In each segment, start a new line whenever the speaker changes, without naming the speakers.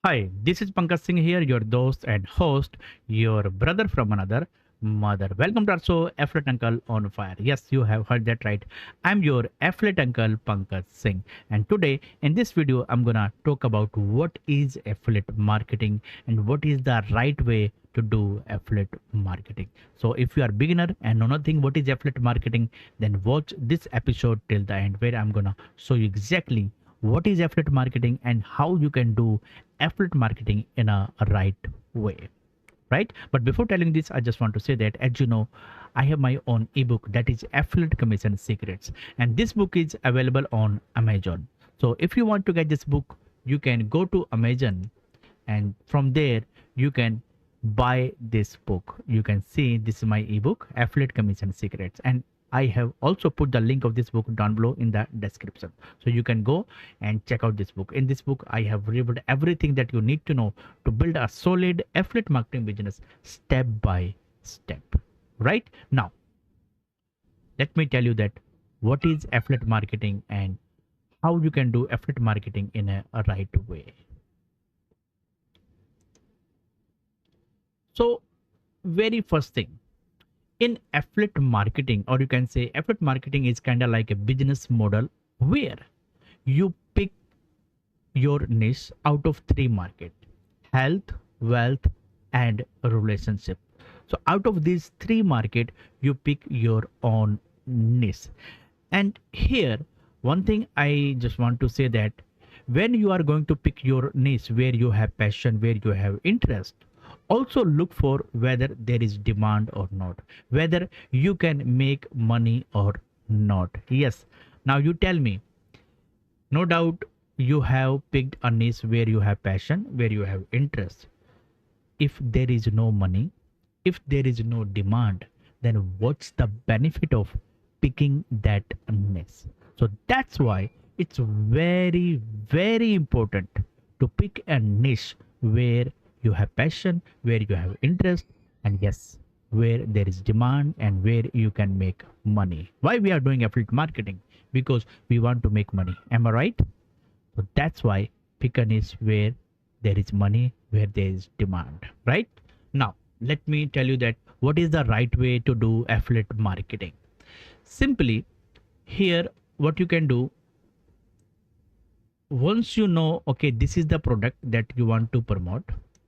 Hi, this is Pankaj Singh here, your host and host, your brother from another mother. Welcome to our show, Affiliate Uncle on Fire. Yes, you have heard that right. I'm your Affiliate Uncle Pankaj Singh, and today in this video, I'm gonna talk about what is affiliate marketing and what is the right way to do affiliate marketing. So, if you are beginner and know nothing what is affiliate marketing, then watch this episode till the end, where I'm gonna show you exactly what is affiliate marketing and how you can do affiliate marketing in a right way, right? But before telling this, I just want to say that, as you know, I have my own ebook that is Affiliate Commission Secrets, and this book is available on Amazon. So if you want to get this book, you can go to Amazon, and from there you can buy this book. You can see this is my ebook, Affiliate Commission Secrets, and I have also put the link of this book down below in the description, so you can go and check out this book. In this book, I have revealed everything that you need to know to build a solid affiliate marketing business step by step. Right now, let me tell you that what is affiliate marketing and how you can do affiliate marketing in a right way. So, very first thing, in affiliate marketing, or you can say affiliate marketing is kind of like a business model where you pick your niche out of three market: health, wealth, and relationship. So out of these three market, you pick your own niche. And here, one thing I just want to say that when you are going to pick your niche where you have passion, where you have interest, also look for whether there is demand or not, whether you can make money or not. Yes, now you tell me, no doubt you have picked a niche where you have passion, where you have interest. If there is no money, if there is no demand, then what's the benefit of picking that niche? So that's why it's very, very important to pick a niche where you have passion, where you have interest, and yes, where there is demand and where you can make money. Why we are doing affiliate marketing? Because we want to make money. Am I right? So that's why pick a niche where there is money, where there is demand, right? Now, let me tell you that what is the right way to do affiliate marketing. Simply, here, what you can do, once you know, okay, this is the product that you want to promote.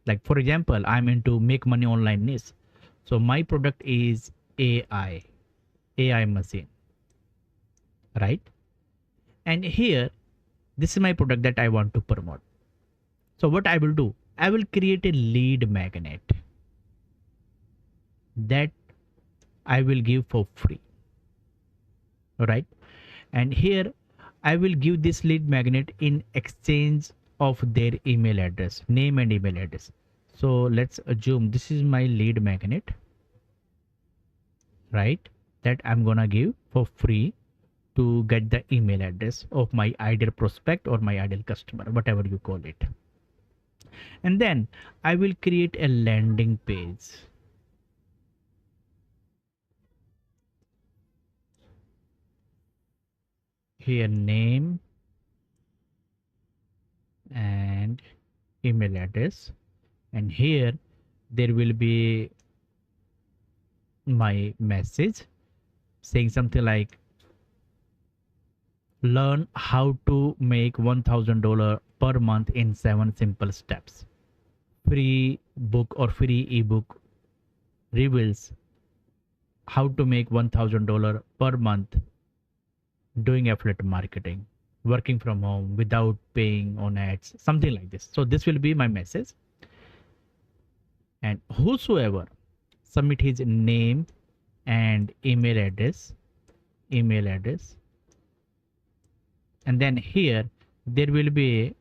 Like, for example, I'm into make money online niche. So, my product is AI machine, right? And here, this is my product that I want to promote. So what I will do, I will create a lead magnet that I will give for free. Right? And here I will give this lead magnet in exchange of their email address, name and email address. So let's assume this is my lead magnet, right? That I'm gonna give for free to get the email address of my ideal prospect or my ideal customer, whatever you call it. And then I will create a landing page. Here, name and email address, and here there will be my message saying something like, learn how to make $1000 per month in 7 simple steps. Free book or free ebook reveals how to make $1000 per month doing affiliate marketing, working from home without paying on ads, something like this. So this will be my message, and whosoever submit his name and email address, and then here there will be a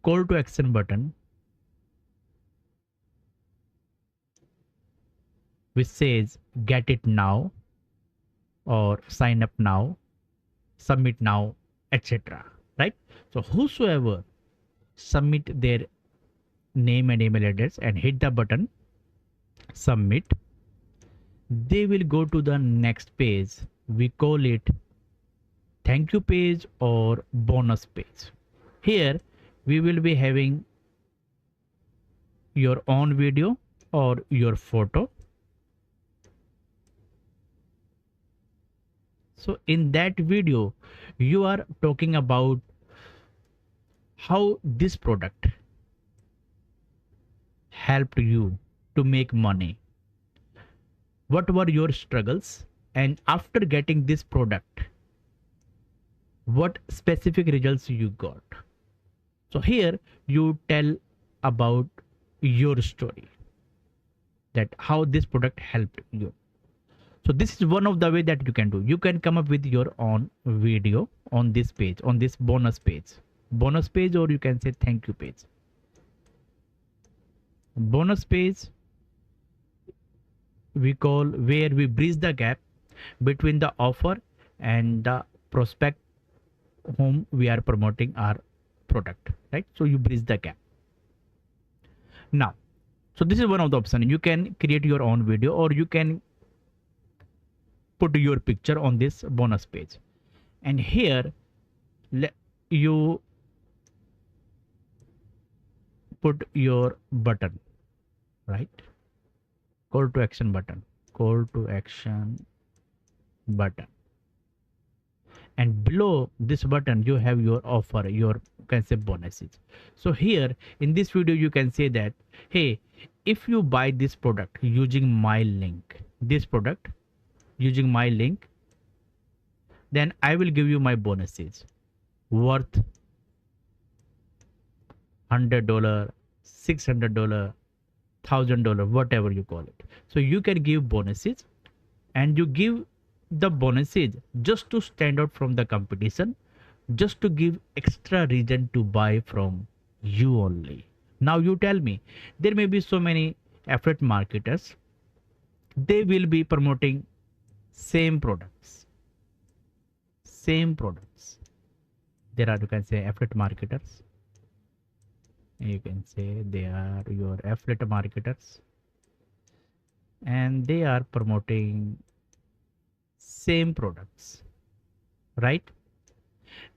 call to action button which says get it now, or sign up now, submit now, etc. Right? So whosoever submit their name and email address and hit the button submit, they will go to the next page. We call it thank you page or bonus page. Here we will be having your own video or your photo. So in that video, you are talking about how this product helped you to make money. What were your struggles? And after getting this product, what specific results you got? So here you tell about your story, that how this product helped you. So this is one of the way that you can do. You can come up with your own video on this page, on this bonus page, or you can say thank you page. Bonus page we call where we bridge the gap between the offer and the prospect whom we are promoting our product, right? So you bridge the gap. Now, so this is one of the options. You can create your own video, or you can put your picture on this bonus page, and here you put your button, right? Call to action button, and below this button you have your offer, your can say bonuses. So here in this video you can say that, hey, if you buy this product using my link, then I will give you my bonuses worth $100, $600, $1,000, whatever you call it. So you can give bonuses, and you give the bonuses just to stand out from the competition, just to give extra reason to buy from you only. Now you tell me, there may be so many affiliate marketers, they will be promoting same products. There are, you can say, affiliate marketers. You can say they are your affiliate marketers, and they are promoting same products, right?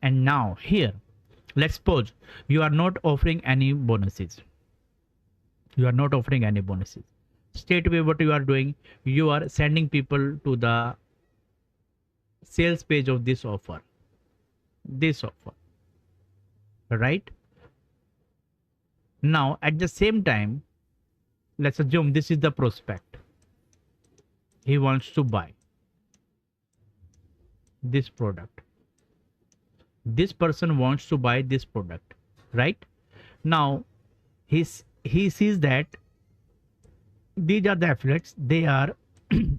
And now here, let's suppose you are not offering any bonuses. Straight away what you are doing, you are sending people to the sales page of this offer, right? Now at the same time, let's assume this is the prospect. He wants to buy this product. This person wants to buy this product, right? Now he sees that these are the affiliates, they are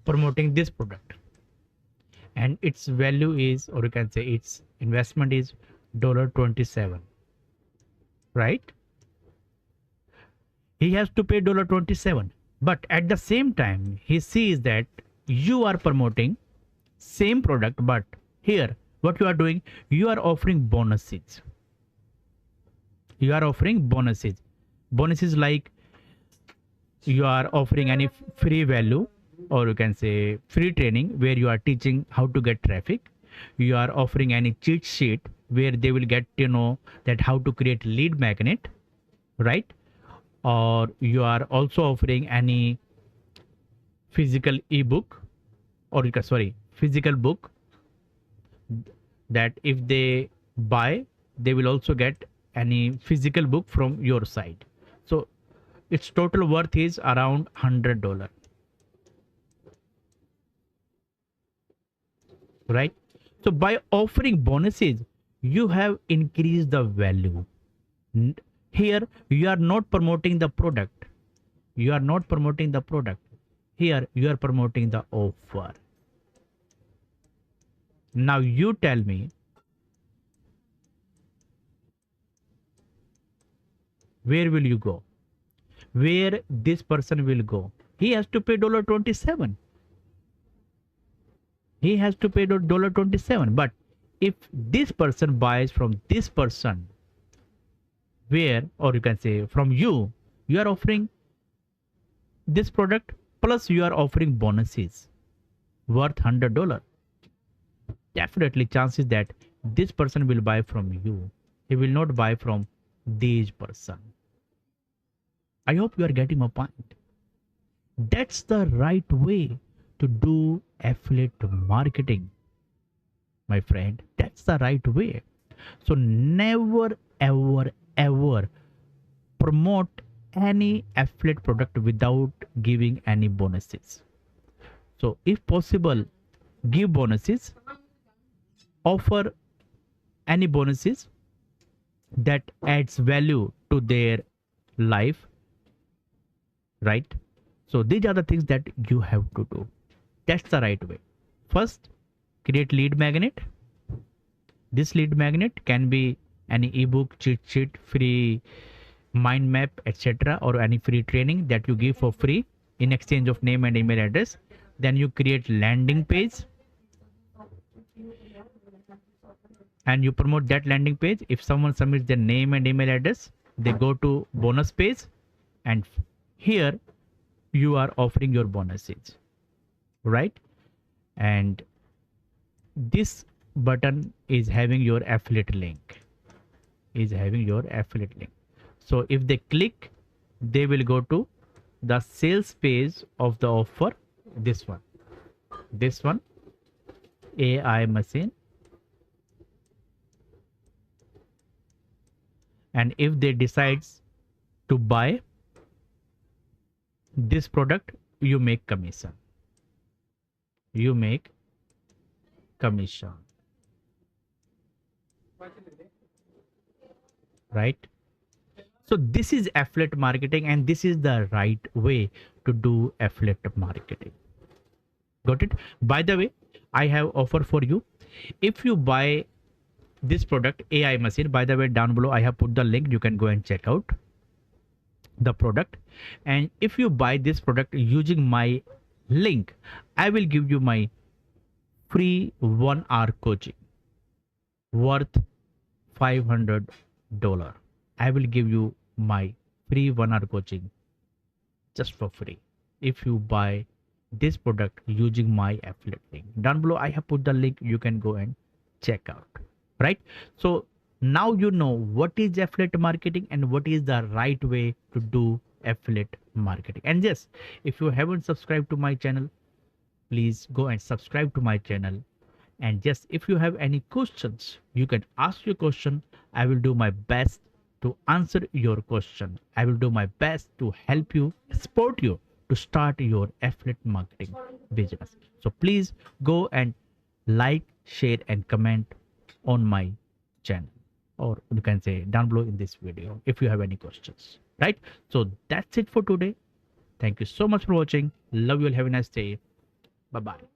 promoting this product, and its value is, or you can say its investment is $27, right? He has to pay $27, but at the same time he sees that you are promoting same product, but here what you are doing, you are offering bonuses. Bonuses like you are offering any free value, or you can say free training where you are teaching how to get traffic. You are offering any cheat sheet where they will get to know that how to create lead magnet, right? Or you are also offering any physical ebook, or physical book, that if they buy, they will also get any physical book from your side. So its total worth is around $100, right? So by offering bonuses, you have increased the value. Here you are not promoting the product. Here you are promoting the offer. Now you tell me, where will you go? Where this person will go? He has to pay $27. But if this person buys from this person, where, or you can say from you, you are offering this product plus you are offering bonuses worth $100. Definitely chances that this person will buy from you. He will not buy from these person. I hope you are getting my point. That's the right way to do affiliate marketing, my friend. That's the right way. So never ever ever promote any affiliate product without giving any bonuses. So if possible, give bonuses, offer any bonuses that adds value to their life, right? So these are the things that you have to do. That's the right way. First, create lead magnet. This lead magnet can be any ebook, cheat sheet, free mind map, etc., or any free training that you give for free in exchange of name and email address. Then you create landing page and you promote that landing page. If someone submits their name and email address, they go to bonus page, and here you are offering your bonuses, right? And this button is having your affiliate link, so if they click, they will go to the sales page of the offer. This one AI machine, and if they decides to buy this product, you make commission, right? So this is affiliate marketing, and this is the right way to do affiliate marketing. Got it? By the way, I have offer for you. If you buy this product AI machine, by the way, down below I have put the link, you can go and check out the product. And if you buy this product using my link, I will give you my free 1 hour coaching worth $500. I will give you my free 1 hour coaching just for free if you buy this product using my affiliate link. Down below I have put the link, you can go and check out, right? So now you know what is affiliate marketing and what is the right way to do affiliate marketing. And yes, if you haven't subscribed to my channel, please go and subscribe to my channel. And yes, if you have any questions, you can ask your question. I will do my best to answer your question. I will do my best to help you, support you to start your affiliate marketing business. So please go and like, share and comment on my channel, or you can say down below in this video if you have any questions, right? So that's it for today. Thank you so much for watching. Love you all. Have a nice day. Bye bye.